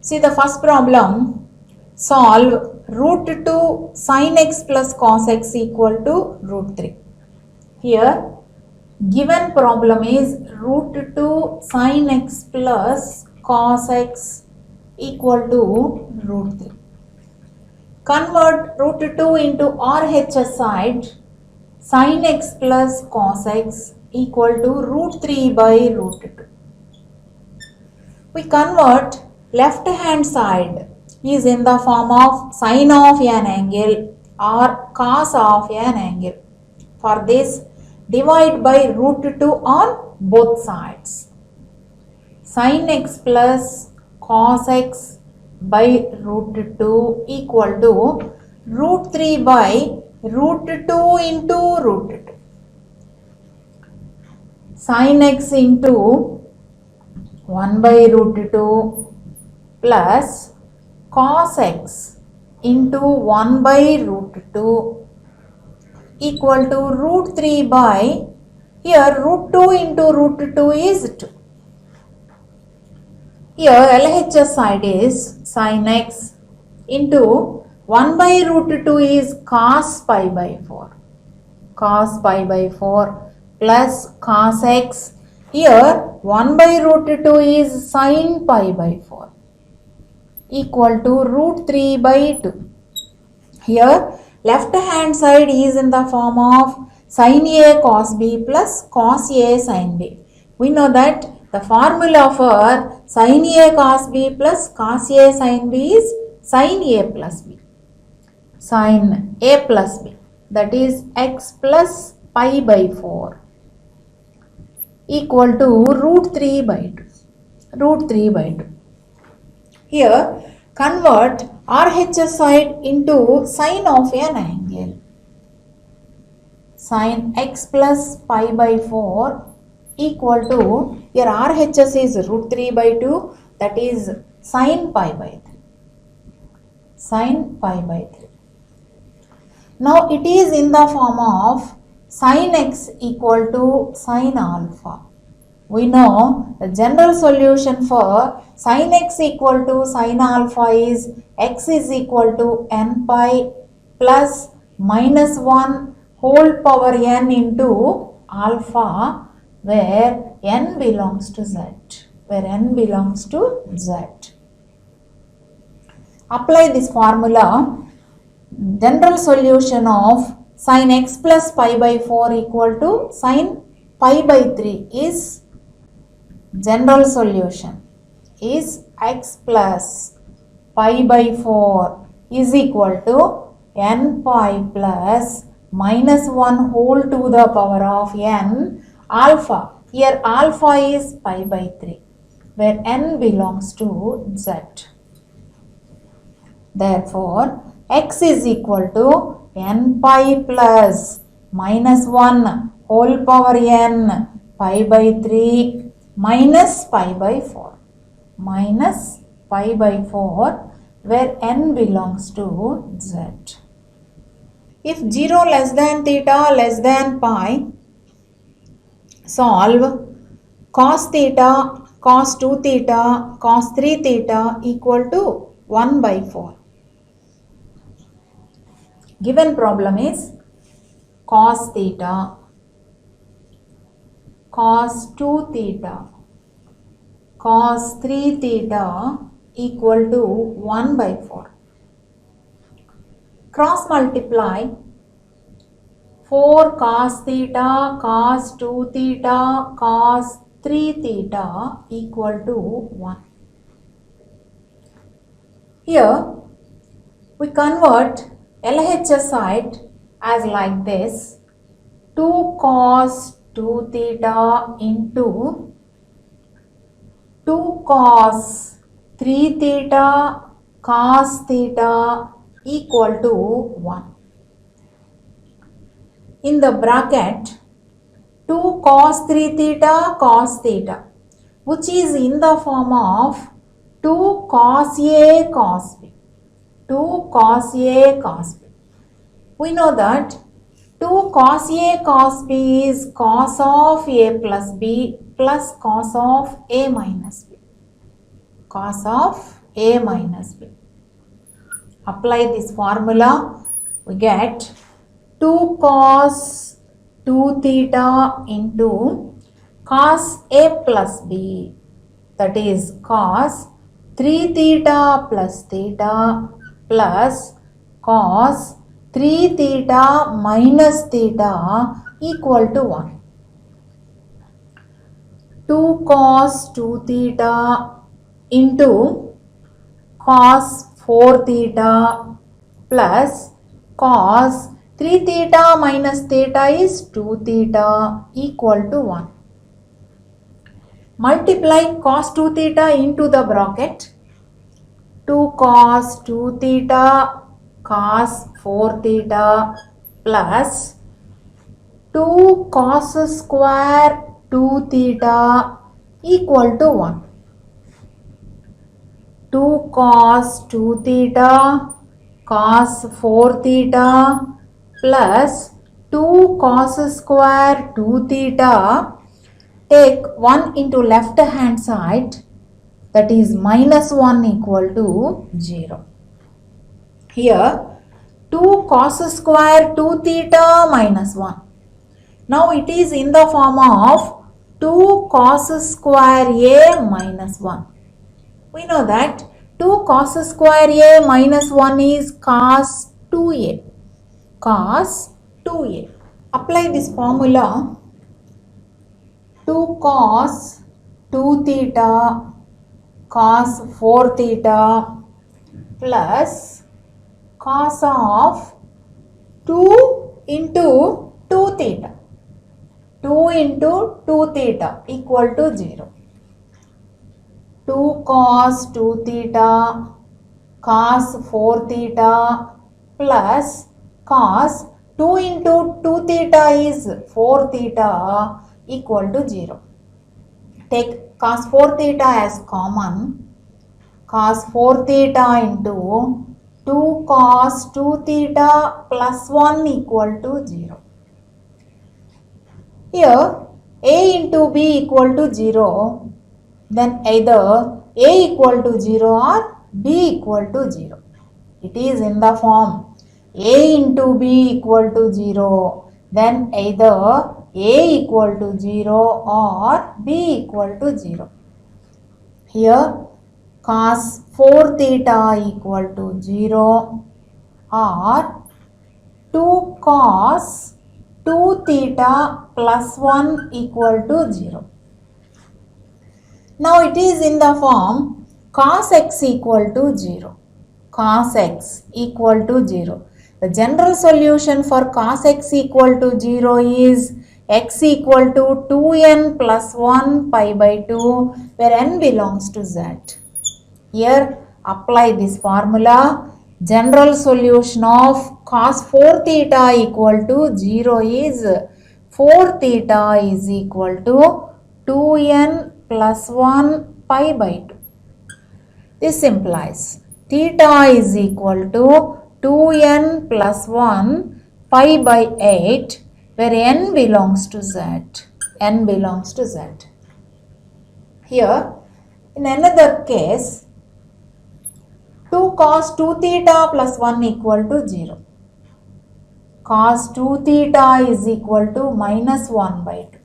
See the first problem. Solve root 2 sin x plus cos x equal to root 3. Here given problem is root 2 sin x plus cos x equal to root 3. Convert root 2 into RHS side. Sin x plus cos x equal to root 3 by root 2. We convert left hand side is in the form of sin of an angle or cos of an angle. For this, divide by root 2 on both sides. Sin x plus cos x by root 2 equal to root 3 by root 2 into root 2. Sin x into 1 by root 2 plus cos x into 1 by root 2 equal to root 3 by, here root 2 into root 2 is 2. Here LHS side is sin x into 1 by root 2 is cos pi by 4. Cos pi by 4 plus cos x. Here 1 by root 2 is sin pi by 4 equal to root 3 by 2. Here left hand side is in the form of sin A cos B plus cos A sin B. We know that the formula for sin A cos B plus cos A sin B is sin A plus B. Sin A plus B, that is x plus pi by 4 equal to root 3 by 2. Root 3 by 2. Here convert RHS side into sin of an angle. Sin x plus pi by 4 equal to, here RHS is root 3 by 2, that is sin pi by 3. Sin pi by 3. Now it is in the form of sin x equal to sin alpha. We know the general solution for sin x equal to sin alpha is x is equal to n pi plus minus 1 whole power n into alpha, where n belongs to z. Where n belongs to z. Apply this formula. General solution of sin x plus pi by 4 equal to sin pi by 3 is, general solution is x plus pi by 4 is equal to n pi plus minus 1 whole to the power of n alpha. Here alpha is pi by 3, where n belongs to z. Therefore, x is equal to n pi plus minus 1 whole power n pi by 3 minus pi by 4. Minus pi by 4, where n belongs to z. If 0 less than theta less than pi, solve cos theta, cos 2 theta, cos 3 theta equal to 1 by 4. Given problem is cos theta, cos 2 theta, cos 3 theta equal to 1 by 4. Cross multiply 4 cos theta, cos 2 theta, cos 3 theta equal to 1. Here we convert LHS side as like this: 2 cos 2 theta into 2 cos 3 theta cos theta equal to 1. In the bracket 2 cos 3 theta cos theta, which is in the form of 2 cos A cos B. 2 cos A cos B. We know that 2 cos A cos B is cos of A plus B plus cos of A minus B. Cos of A minus B. Apply this formula, we get 2 cos 2 theta into cos A plus B, that is cos 3 theta plus theta plus cos 3 theta minus theta equal to 1. 2 cos 2 theta into cos 4 theta plus cos 3 theta minus theta is 2 theta equal to 1. Multiply cos 2 theta into the bracket. 2 cos 2 theta cos 4 theta plus 2 cos square 2 theta equal to 1. 2 cos 2 theta cos 4 theta plus 2 cos square 2 theta, take 1 into left hand side, that is minus 1 equal to 0. Here 2 cos square 2 theta minus 1. Now it is in the form of 2 cos square A minus 1. We know that 2 cos square A minus 1 is cos 2A. Cos 2A. Apply this formula. 2 cos 2 theta cos 4 theta plus cos of 2 into 2 theta. 2 into 2 theta equal to 0. 2 cos 2 theta cos 4 theta plus cos 2 into 2 theta is 4 theta equal to 0. Take cos 4 theta as common. Cos 4 theta into 2 cos 2 theta plus 1 equal to 0. Here A into B equal to 0, then either A equal to 0 or B equal to 0. It is in the form A into B equal to 0, then either A equal to 0 or B equal to 0. Here cos 4 theta equal to 0 or 2 cos 2 theta plus 1 equal to 0. Now it is in the form cos x equal to 0. Cos x equal to 0. The general solution for cos x equal to 0 is x equal to 2n plus 1 pi by 2, where n belongs to z. Here apply this formula. General solution of cos 4 theta equal to 0 is 4 theta is equal to 2n plus 1 pi by 2. This implies theta is equal to 2n plus 1 pi by 8, where n belongs to z. N belongs to z. Here, in another case, 2 cos 2 theta plus 1 equal to 0. Cos 2 theta is equal to minus 1 by 2.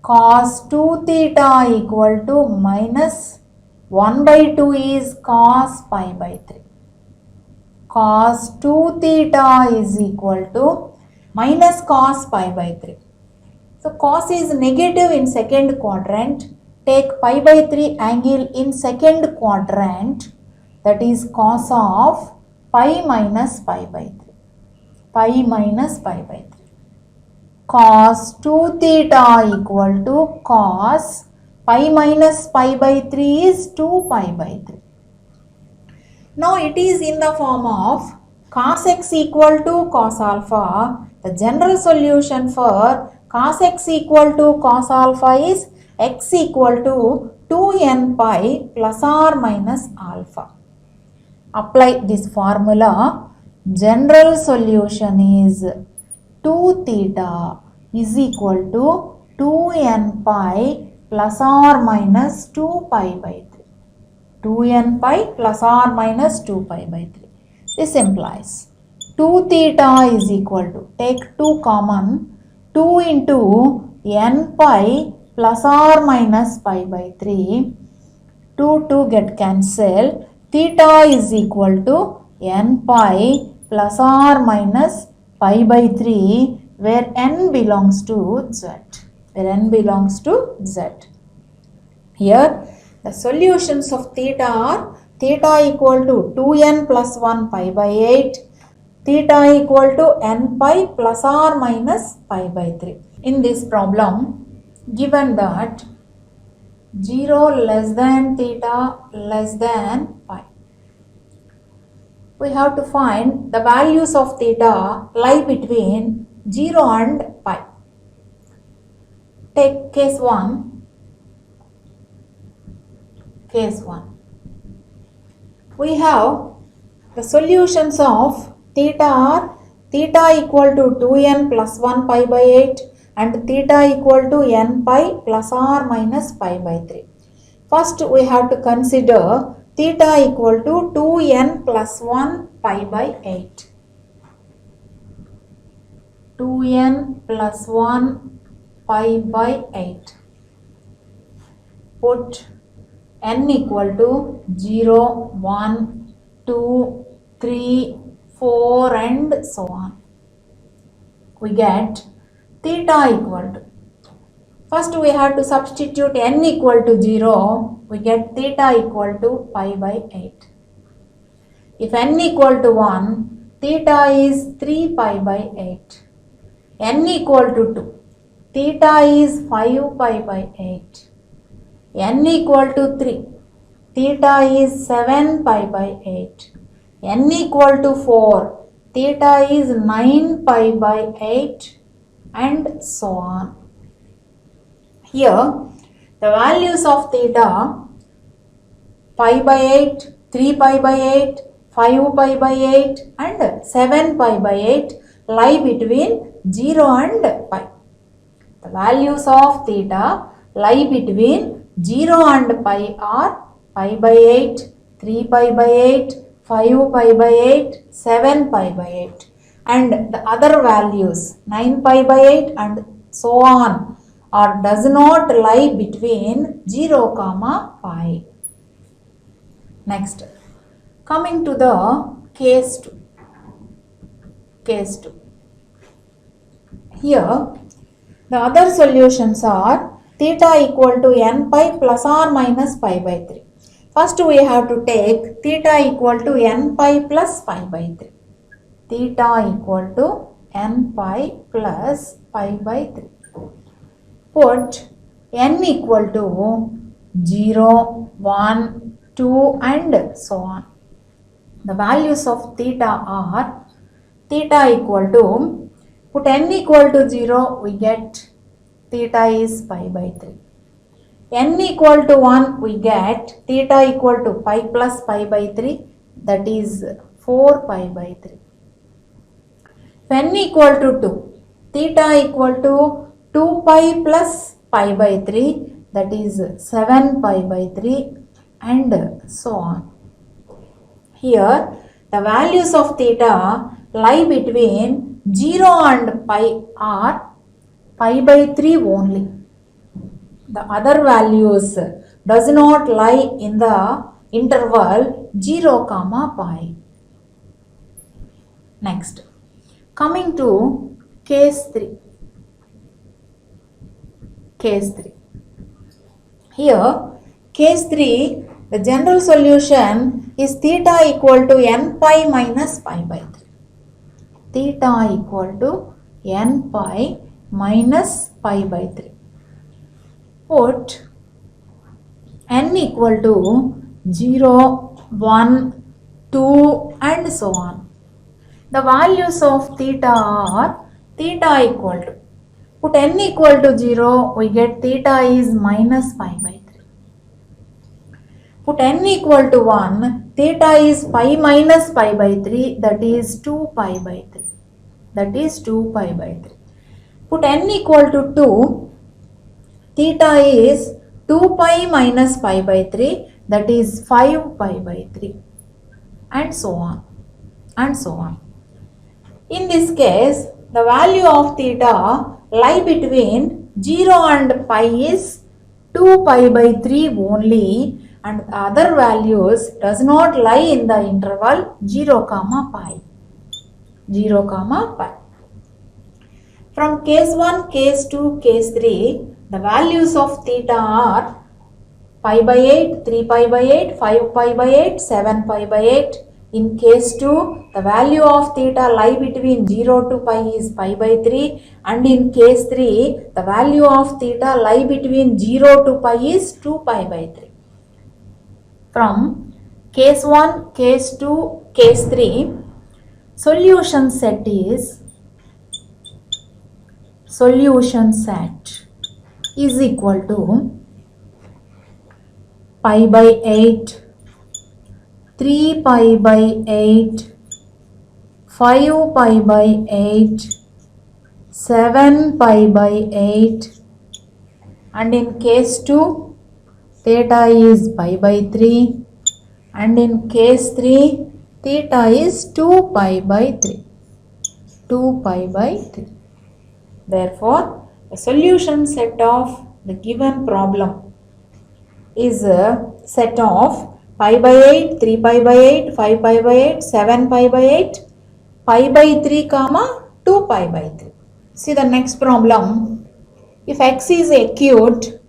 Cos 2 theta equal to minus 1 by 2 is cos pi by 3. Cos 2 theta is equal to minus cos pi by 3. So cos is negative in second quadrant. Take pi by 3 angle in second quadrant, that is cos of pi minus pi by 3. Pi minus pi by 3. Cos 2 theta equal to cos pi minus pi by 3 is 2 pi by 3. Now it is in the form of cos x equal to cos alpha. The general solution for cos x equal to cos alpha is x equal to 2n pi plus or minus alpha. Apply this formula. General solution is 2 theta is equal to 2n pi plus or minus 2 pi by 3. 2n pi plus or minus 2 pi by 3. This implies 2 theta is equal to, take 2 common, 2 into n pi plus or minus pi by 3. 2 get cancelled. Theta is equal to n pi plus or minus pi by 3 where n belongs to z. Where n belongs to z. Here the solutions of theta are theta equal to 2n plus 1 pi by 8, theta equal to n pi plus or minus pi by 3. In this problem, given that 0 less than theta less than pi, we have to find the values of theta lie between 0 and pi. Take case 1. Case 1. We have the solutions of theta are theta equal to 2n plus 1 pi by 8 and theta equal to n pi plus or minus pi by 3. First we have to consider theta equal to 2n plus 1 pi by 8. 2n plus 1 pi by 8. Put n equal to 0, 1, 2, 3, 4 and so on. We get theta equal to, first we have to substitute n equal to 0, we get theta equal to pi by 8. If n equal to 1, theta is 3 pi by 8. n equal to 2, theta is 5 pi by 8. n equal to 3, theta is 7 pi by 8. n equal to 4, theta is 9 pi by 8 and so on. Here the values of theta pi by 8, 3 pi by 8, 5 pi by 8 and 7 pi by 8 lie between 0 and pi. The values of theta lie between 0 and pi are pi by 8, 3 pi by 8, 5 pi by 8, 7 pi by 8 and the other values 9 pi by 8 and so on or does not lie between 0 comma pi. Next, coming to the case 2. Case 2. Here the other solutions are theta equal to n pi plus or minus pi by 3. First we have to take theta equal to n pi plus pi by 3. Theta equal to n pi plus pi by 3. Put n equal to 0, 1, 2 and so on. The values of theta are theta equal to, put n equal to 0, we get theta is pi by 3. n equal to 1, we get theta equal to pi plus pi by 3, that is 4 pi by 3. If n equal to 2, theta equal to 2 pi plus pi by 3, that is 7 pi by 3 and so on. Here the values of theta lie between 0 and pi are pi by 3 only. The other values does not lie in the interval 0 comma pi. Next, coming to case 3. Case 3. Here, case 3, the general solution is theta equal to n pi minus pi by 3. Theta equal to n pi minus pi by 3. Put n equal to 0, 1, 2 and so on. The values of theta are theta equal to, put n equal to 0, we get theta is minus pi by 3. Put n equal to 1, theta is pi minus pi by 3, that is 2 pi by 3. That is 2 pi by 3. Put n equal to 2, theta is 2 pi minus pi by 3, that is 5 pi by 3, and so on and so on. In this case, the value of theta lie between 0 and pi is 2 pi by 3 only, and other values does not lie in the interval 0 comma pi. 0 comma pi. From case 1, case 2, case 3, the values of theta are pi by 8, 3 pi by 8, 5 pi by 8, 7 pi by 8. In case 2, the value of theta lie between 0 to pi is pi by 3, and in case 3, the value of theta lie between 0 to pi is 2 pi by 3. From case 1, case 2, case 3, solution set is equal to pi by 8, 3 pi by 8, 5 pi by 8, 7 pi by 8, and in case 2, theta is pi by 3, and in case 3, theta is 2 pi by 3. 2 pi by 3. Therefore, the solution set of the given problem is a set of pi by 8, 3 pi by 8, 5 pi by 8, 7 pi by 8, pi by 3 comma 2 pi by 3. See the next problem. If x is acute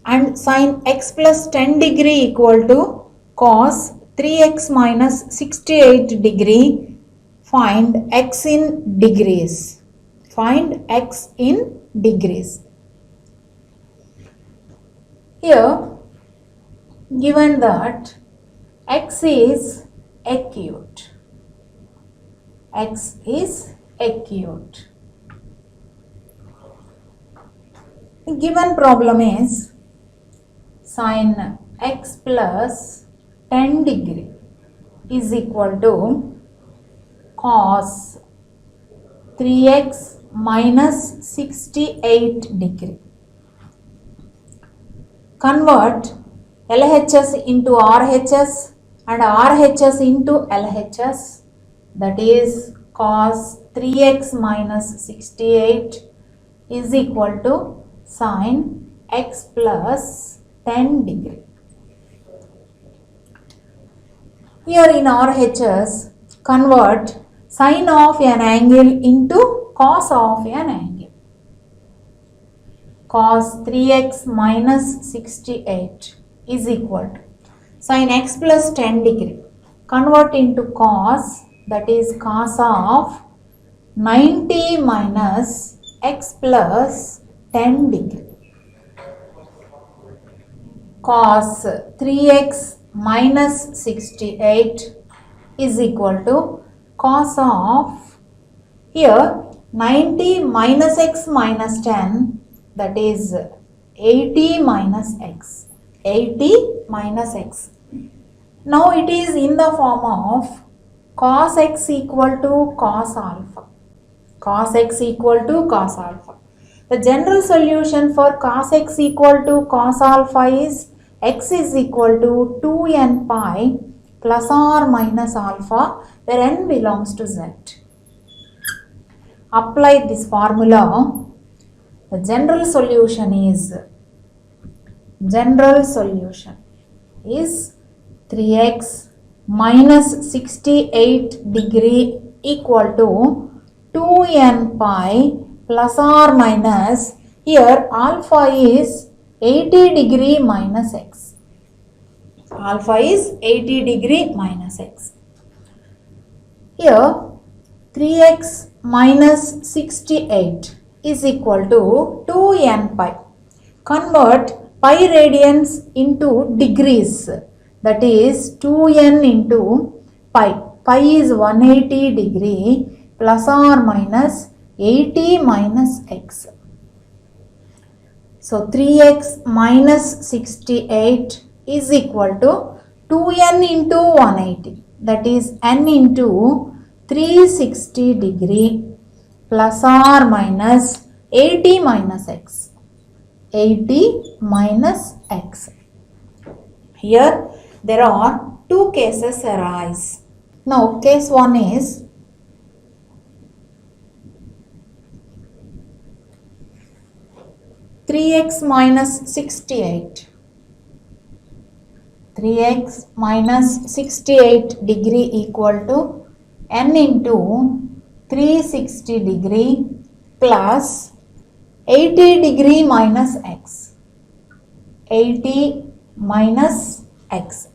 and sin x plus 10 degree equal to cos 3x minus 68 degree, find x in degrees. Find x in degrees. Here, given that x is acute, x is acute. The given problem is sin x plus 10 degree is equal to cos 3x minus 68 degree. Convert LHS into RHS and RHS into LHS, that is cos 3x minus 68 is equal to sin x plus 10 degree. Here in RHS, convert sin of an angle into cos of an angle. Cos 3x minus 68 is equal to sin x plus 10 degree. Convert into cos, that is cos of 90 minus x plus 10 degree. Cos 3x minus 68 is equal to cos of, here 90 minus x minus 10, that is 80 minus x. 80 minus x. Now it is in the form of cos x equal to cos alpha. Cos x equal to cos alpha. The general solution for cos x equal to cos alpha is x is equal to 2n pi plus or minus alpha, where n belongs to z. Apply this formula. The general solution is 3x minus 68 degree equal to 2n pi plus or minus, here alpha is 80 degree minus x. Alpha is 80 degree minus x. Here 3x minus 68 is equal to 2n pi. Convert pi radians into degrees, that is 2n into pi. Pi is 180 degree plus or minus 80 minus x. So 3x minus 68 is equal to 2n into 180, that is n into 360 degree plus or minus 80 minus x. 80 minus x. Here there are two cases arise. Now case 1 is 3x minus 68. 3x minus 68 degree equal to n into 360 degree plus 80 degree minus x. 80 minus x.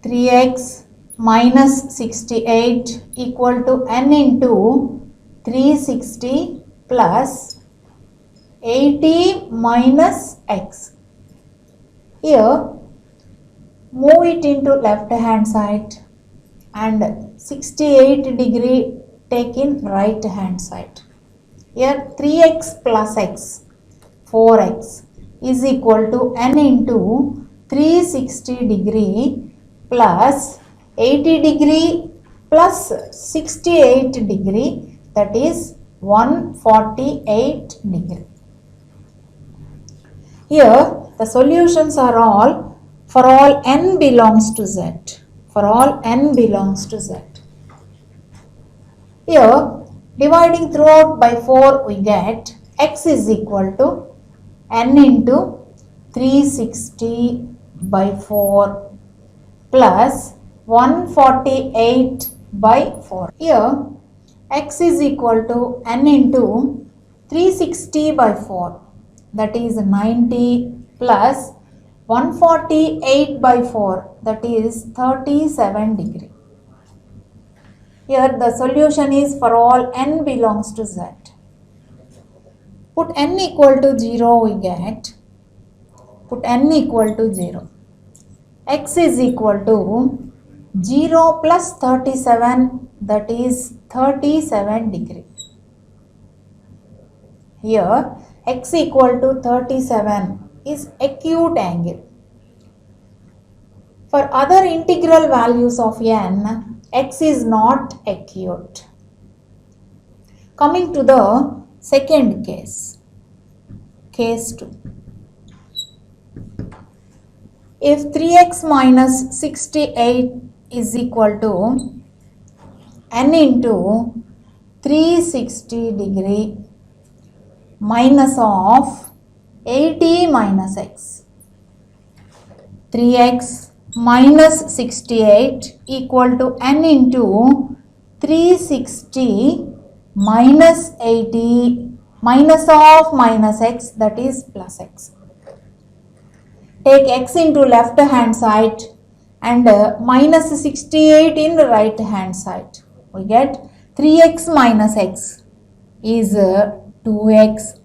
3x minus 68 equal to n into 360 plus 80 minus x. Here move it into left hand side and 68 degree take in right hand side. Here 3x plus x, 4x is equal to n into 360 degree plus 80 degree plus 68 degree, that is 148 degree. Here the solutions are all for all n belongs to z. For all n belongs to z. Here dividing throughout by 4 we get x is equal to n into 360 by 4 plus 148 by 4. Here x is equal to n into 360 by 4, that is 90 plus 148 by 4, that is 37 degree. Here the solution is for all n belongs to z. Put n equal to 0 we get. Put n equal to 0. X is equal to 0 plus 37, that is 37 degree. Here x equal to 37 is acute angle. For other integral values of n, x is not acute. Coming to the second case, case 2. If 3x minus 68 is equal to n into 360 degree minus of 80 minus x. 3x minus 68 equal to n into 360 minus 80 minus of minus x, that is plus x. Take x into left hand side and minus 68 in the right hand side. We get 3x minus x is 2x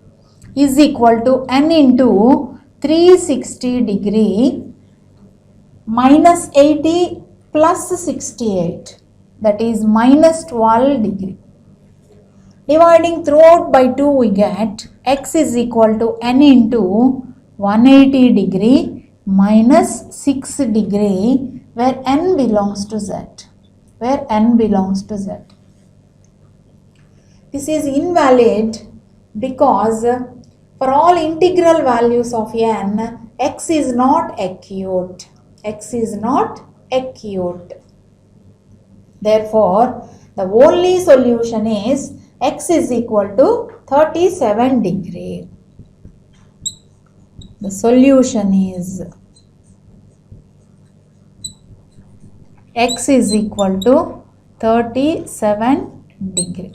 is equal to n into 360 degree minus 80 plus 68, that is minus 12 degree. Dividing throughout by 2 we get x is equal to n into 180 degree minus 6 degree, where n belongs to z. Where n belongs to z. This is invalid because for all integral values of n, x is not acute. X is not acute. Therefore, the only solution is x is equal to 37 degree. The solution is x is equal to 37 degree.